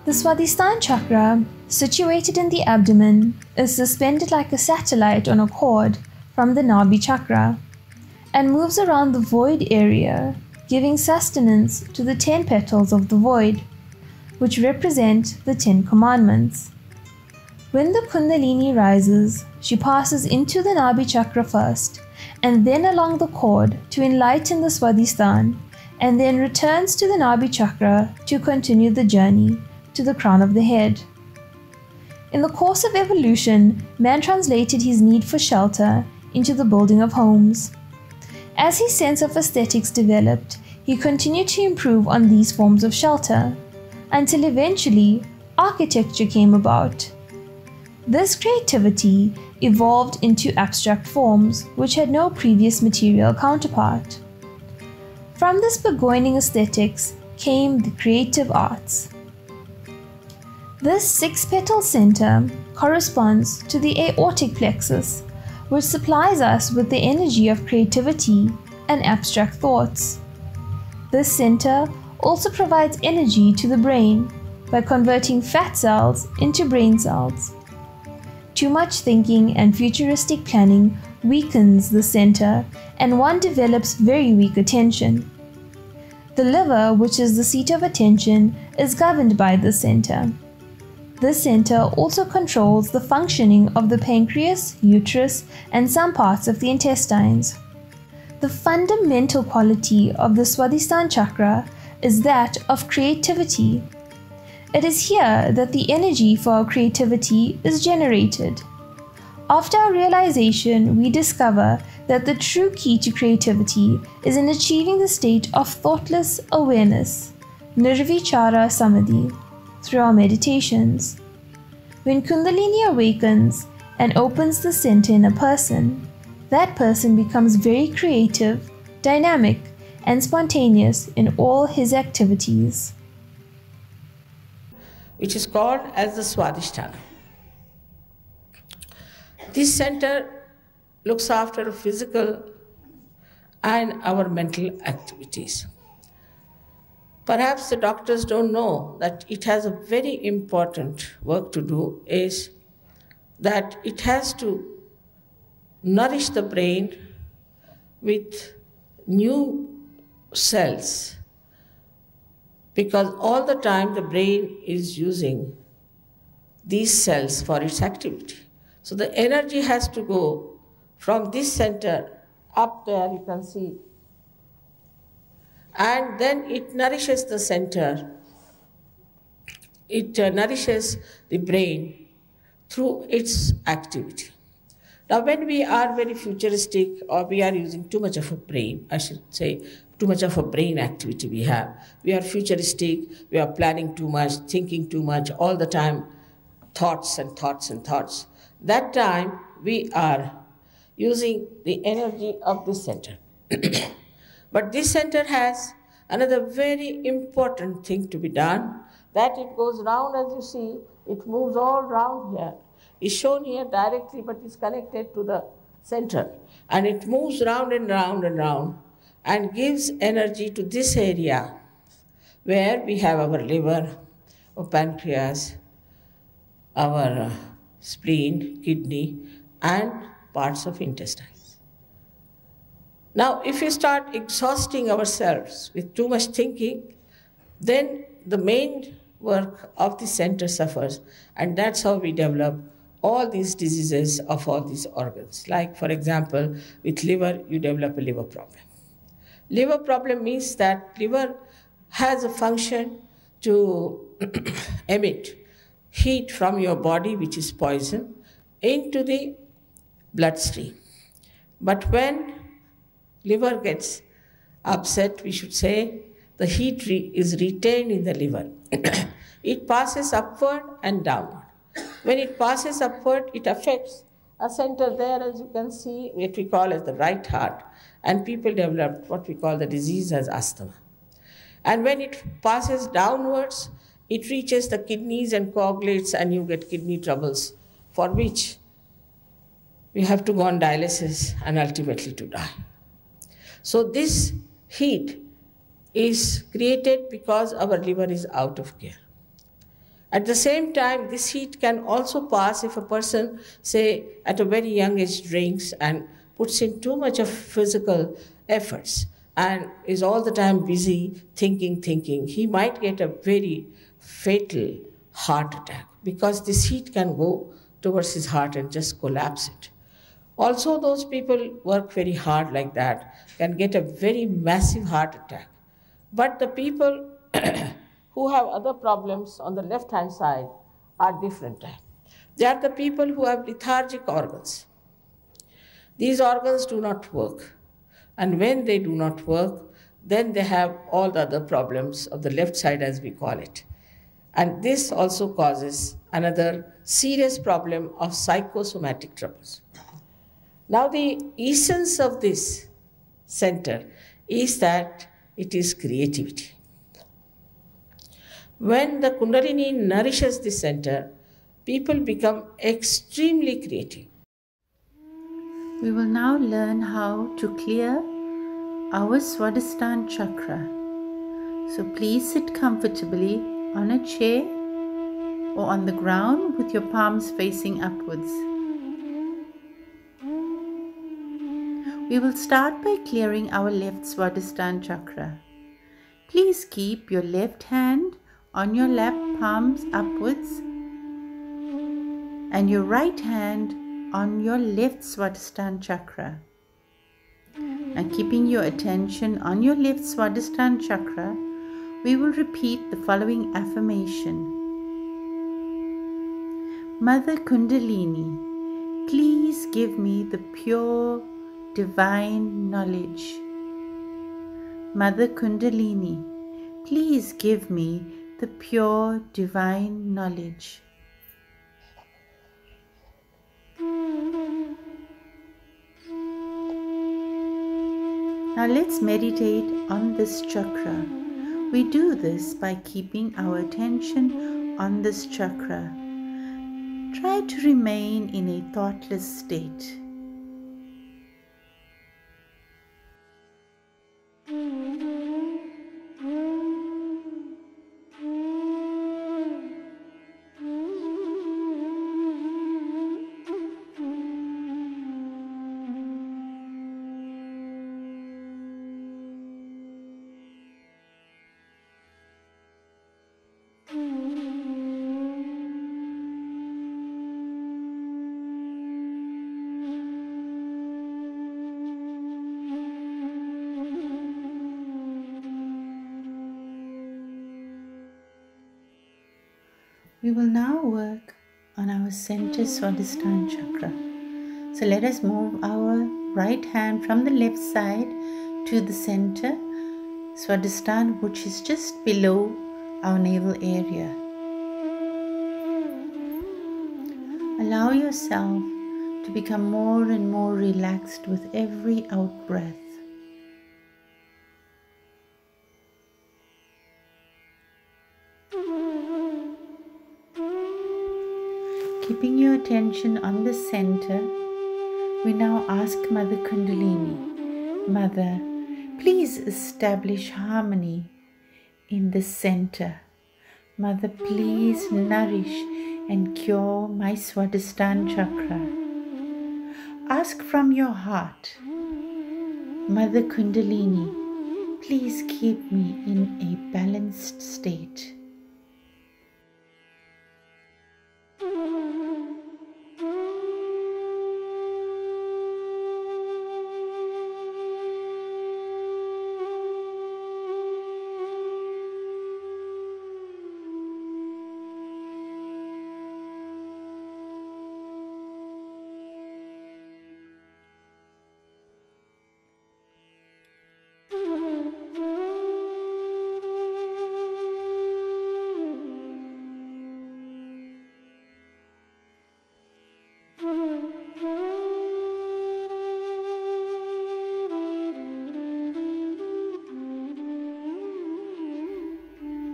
The Swadisthan Chakra, situated in the abdomen, is suspended like a satellite on a cord from the Nabi Chakra and moves around the void area, giving sustenance to the 10 petals of the void, which represent the 10 commandments. When the Kundalini rises, she passes into the Nabi Chakra first and then along the cord to enlighten the Swadhisthana, and then returns to the Nabi Chakra to continue the journey to the crown of the head. In the course of evolution, man translated his need for shelter into the building of homes. As his sense of aesthetics developed, he continued to improve on these forms of shelter, until eventually architecture came about. This creativity evolved into abstract forms which had no previous material counterpart. From this burgeoning aesthetics came the creative arts. This 6-petal center corresponds to the aortic plexus, which supplies us with the energy of creativity and abstract thoughts. This center also provides energy to the brain by converting fat cells into brain cells. Too much thinking and futuristic planning weakens the center, and one develops very weak attention. The liver, which is the seat of attention, is governed by this center. This center also controls the functioning of the pancreas, uterus, and some parts of the intestines. The fundamental quality of the Swadhisthana Chakra is that of creativity. It is here that the energy for our creativity is generated. After our realization, we discover that the true key to creativity is in achieving the state of thoughtless awareness, nirvichara samadhi, through our meditations. When Kundalini awakens and opens the center in a person, that person becomes very creative, dynamic, and spontaneous in all his activities. Which is called as the Swadhisthana. This center looks after physical and our mental activities. Perhaps the doctors don't know that it has a very important work to do, is that it has to nourish the brain with new cells, because all the time the brain is using these cells for its activity. So the energy has to go from this center up there, you can see, and then it nourishes the center. It nourishes the brain through its activity. Now, when we are very futuristic, or we are using too much of a brain, I should say, too much of a brain activity we have. We are futuristic, we are planning too much, thinking too much, all the time, thoughts and thoughts and thoughts. That time, we are using the energy of this center. But this center has another very important thing to be done, that it goes round, as you see, it moves all round here. It's shown here directly, but it's connected to the center. And it moves round and round and round and gives energy to this area where we have our liver, our pancreas, our spleen, kidney, and parts of intestines. Now, if we start exhausting ourselves with too much thinking, then the main work of the center suffers, and that's how we develop all these diseases of all these organs. Like, for example, with liver, you develop a liver problem. Liver problem means that liver has a function to emit heat from your body, which is poison, into the bloodstream. But when liver gets upset, we should say, the heat is retained in the liver. It passes upward and downward. When it passes upward, it affects a center there, as you can see, what we call as the right heart. And people develop what we call the disease as asthma. And when it passes downwards, it reaches the kidneys and coagulates, and you get kidney troubles, for which we have to go on dialysis and ultimately to die. So this heat is created because our liver is out of gear. At the same time, this heat can also pass if a person, say, at a very young age drinks and puts in too much of physical efforts and is all the time busy thinking. He might get a very fatal heart attack because this heat can go towards his heart and just collapse it. Also, those people work very hard like that can get a very massive heart attack. But the people who have other problems on the left hand side are different. They are the people who have lethargic organs. These organs do not work. And when they do not work, then they have all the other problems of the left side, as we call it. And this also causes another serious problem of psychosomatic troubles. Now, the essence of this center is that it is creativity. When the Kundalini nourishes this center, people become extremely creative. We will now learn how to clear our Swadhisthana Chakra. So please sit comfortably on a chair or on the ground with your palms facing upwards. We will start by clearing our left Swadhisthana Chakra. Please keep your left hand on your lap, palms upwards, and your right hand on your left Swadhisthana Chakra. And keeping your attention on your left Swadhisthana Chakra, we will repeat the following affirmation. Mother Kundalini, please give me the pure divine knowledge. Mother Kundalini, please give me the pure divine knowledge. Now let's meditate on this chakra. We do this by keeping our attention on this chakra. Try to remain in a thoughtless state. We will now work on our center Swadhisthana Chakra. So let us move our right hand from the left side to the center Swadhisthana, which is just below our navel area. Allow yourself to become more and more relaxed with every out breath. Keeping your attention on the center, we now ask Mother Kundalini, Mother, please establish harmony in the center. Mother, please nourish and cure my Swadhisthana Chakra. Ask from your heart, Mother Kundalini, please keep me in a balanced state.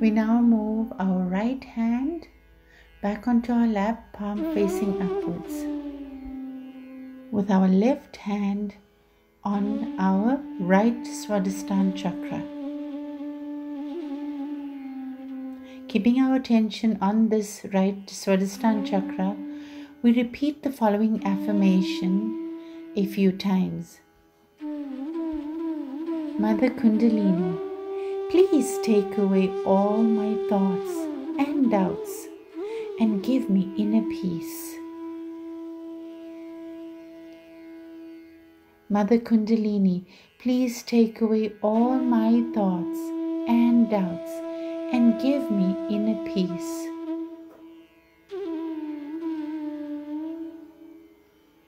We now move our right hand back onto our lap, palm facing upwards, with our left hand on our right Swadhisthana Chakra. keeping our attention on this right Swadhisthana chakra, we repeat the following affirmation a few times. Mother Kundalini, please take away all my thoughts and doubts and give me inner peace. Mother Kundalini, please take away all my thoughts and doubts and give me inner peace.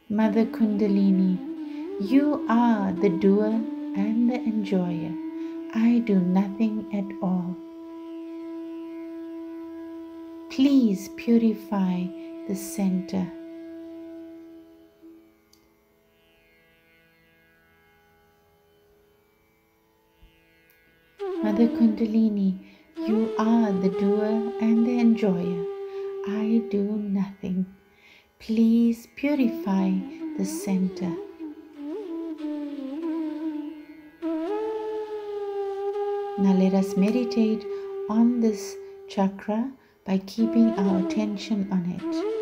Mother Kundalini, you are the doer and the enjoyer. I do nothing at all. Please purify the center. Mother Kundalini, you are the doer and the enjoyer. I do nothing. Please purify the center. Now let us meditate on this chakra by keeping our attention on it.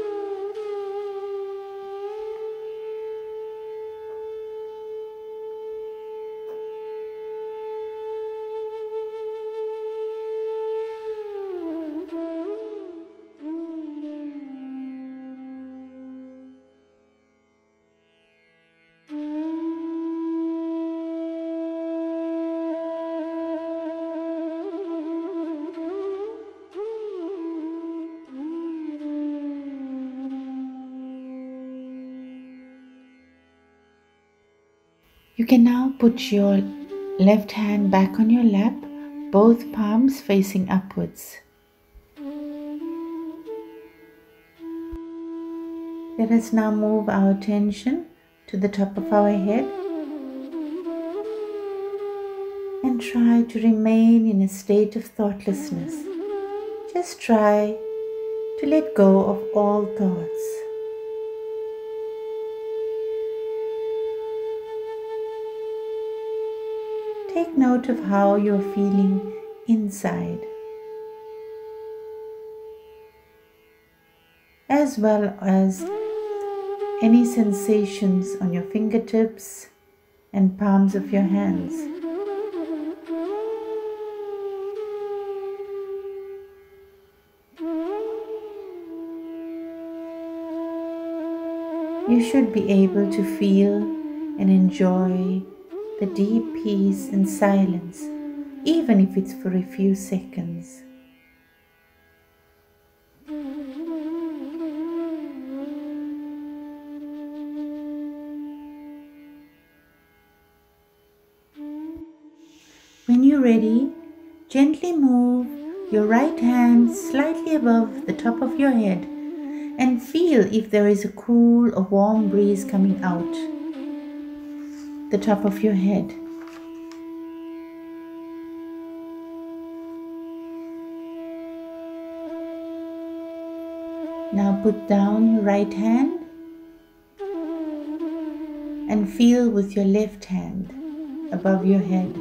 You can now put your left hand back on your lap, both palms facing upwards. Let us now move our attention to the top of our head and try to remain in a state of thoughtlessness. Just try to let go of all thoughts. Take note of how you're feeling inside, as well as any sensations on your fingertips and palms of your hands. You should be able to feel and enjoy the deep peace and silence, even if it's for a few seconds. When you're ready, gently move your right hand slightly above the top of your head and feel if there is a cool or warm breeze coming out the top of your head. Now put down your right hand and feel with your left hand above your head.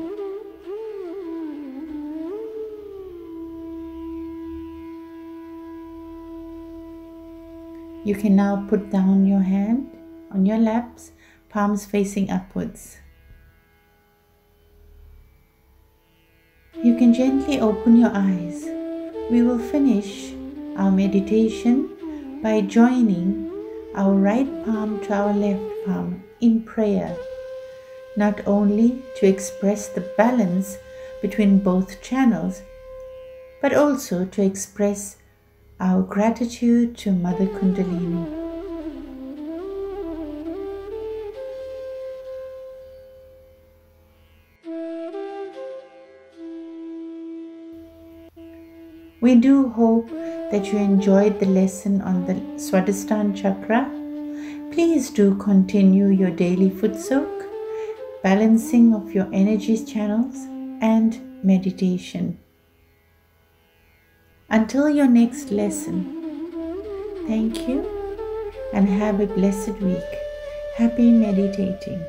You can now put down your hand on your laps, palms facing upwards. You can gently open your eyes. We will finish our meditation by joining our right palm to our left palm in prayer, not only to express the balance between both channels, but also to express our gratitude to Mother Kundalini. We do hope that you enjoyed the lesson on the Swadhisthana Chakra. Please do continue your daily foot soak, balancing of your energy channels and meditation. Until your next lesson, thank you and have a blessed week. Happy meditating.